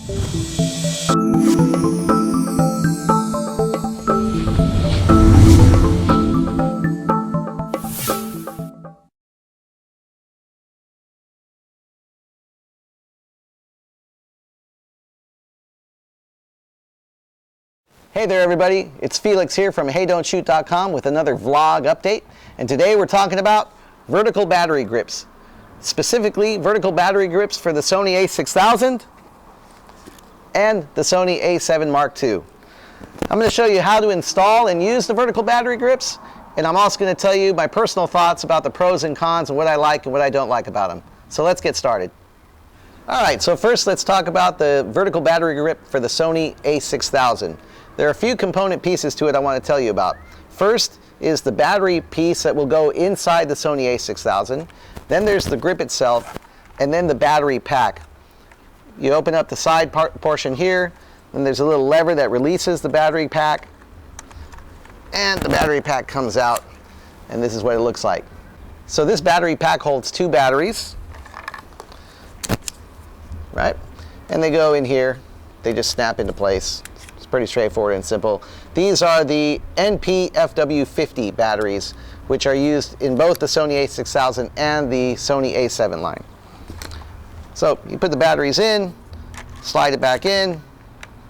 Hey there everybody, it's Felix here from HeyDon'tShoot.com with another vlog update, and today we're talking about vertical battery grips. Specifically, vertical battery grips for the Sony A6000 and the Sony A7 Mark II. I'm going to show you how to install and use the vertical battery grips, and I'm also going to tell you my personal thoughts about the pros and cons and what I like and what I don't like about them. So let's get started. Alright, so first let's talk about the vertical battery grip for the Sony A6000. There are a few component pieces to it I want to tell you about. First is the battery piece that will go inside the Sony A6000. Then there's the grip itself, and then the battery pack. You open up the side portion here, and there's a little lever that releases the battery pack, and the battery pack comes out, and this is what it looks like. So this battery pack holds 2 batteries, right? And they go in here, they just snap into place. Pretty straightforward and simple. These are the NP-FW50 batteries, which are used in both the Sony A6000 and the Sony A7 line. So you put the batteries in, slide it back in,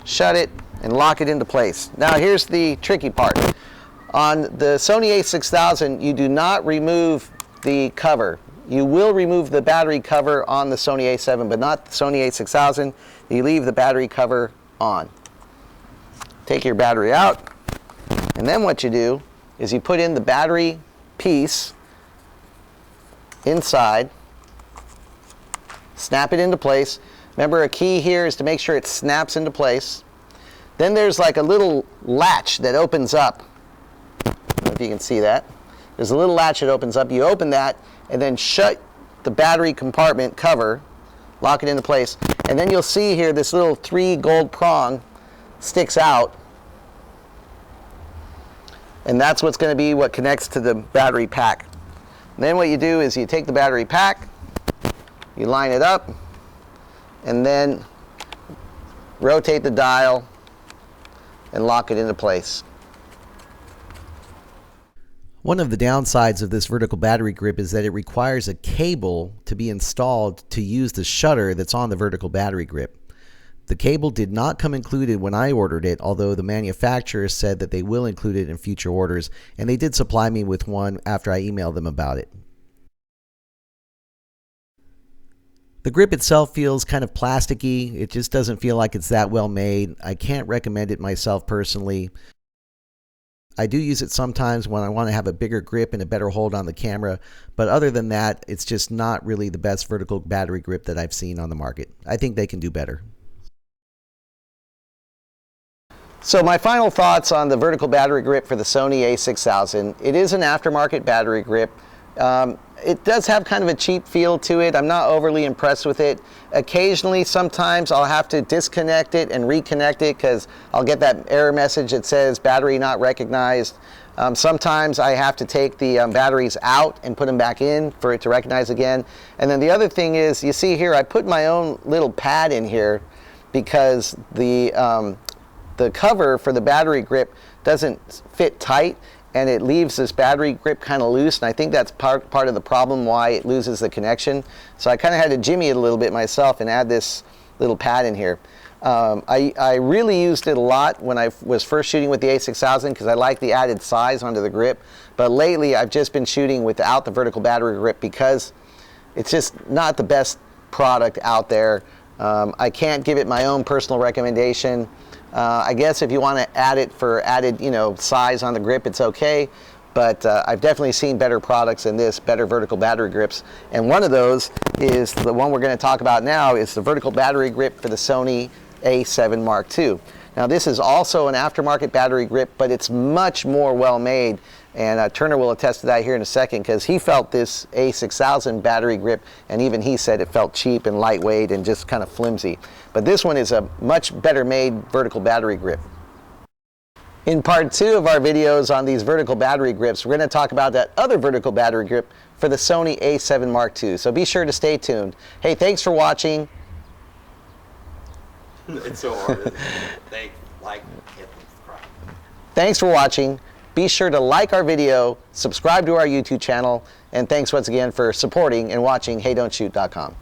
shut it, and lock it into place. Now here's the tricky part. On the Sony A6000, you do not remove the cover. You will remove the battery cover on the Sony A7, but not the Sony A6000. You leave the battery cover on. Take your battery out, and then what you do is you put in the battery piece inside, snap it into place. Remember, a key here is to make sure it snaps into place. Then there's like a little latch that opens up. I don't know if you can see that. There's a little latch that opens up. You open that and then shut the battery compartment cover, lock it into place, and then you'll see here this little 3 gold prong sticks out, and that's what's going to be what connects to the battery pack. And then what you do is you take the battery pack, you line it up, and then rotate the dial and lock it into place. One of the downsides of this vertical battery grip is that it requires a cable to be installed to use the shutter that's on the vertical battery grip. The cable did not come included when I ordered it, although the manufacturer said that they will include it in future orders, and they did supply me with one after I emailed them about it. The grip itself feels kind of plasticky. It just doesn't feel like it's that well made. I can't recommend it myself personally. I do use it sometimes when I want to have a bigger grip and a better hold on the camera, but other than that, it's just not really the best vertical battery grip that I've seen on the market. I think they can do better. So my final thoughts on the vertical battery grip for the Sony A6000. It is an aftermarket battery grip. It does have kind of a cheap feel to it. I'm not overly impressed with it. Occasionally, sometimes I'll have to disconnect it and reconnect it because I'll get that error message that says battery not recognized. Sometimes I have to take the batteries out and put them back in for it to recognize again. And then the other thing is, you see here, I put my own little pad in here because the cover for the battery grip doesn't fit tight, and it leaves this battery grip kind of loose, and I think that's part of the problem why it loses the connection. So I kind of had to jimmy it a little bit myself and add this little pad in here. I really used it a lot when I was first shooting with the A6000 because I like the added size onto the grip, but lately I've just been shooting without the vertical battery grip because it's just not the best product out there. I can't give it my own personal recommendation. I guess if you want to add it for added, size on the grip, it's okay. But I've definitely seen better products than this, better vertical battery grips. And one of those is the one we're going to talk about now, is the vertical battery grip for the Sony A7 Mark II. Now this is also an aftermarket battery grip, but it's much more well made. And Turner will attest to that here in a second because he felt this A6000 battery grip, and even he said it felt cheap and lightweight and just kind of flimsy. But this one is a much better made vertical battery grip. In part 2 of our videos on these vertical battery grips, we're going to talk about that other vertical battery grip for the Sony A7 Mark II. So be sure to stay tuned. Hey, thanks for watching. It's so hard, isn't it? They like, hit them, subscribe. Thanks for watching. Be sure to like our video, subscribe to our YouTube channel, and thanks once again for supporting and watching HeyDon'tShoot.com.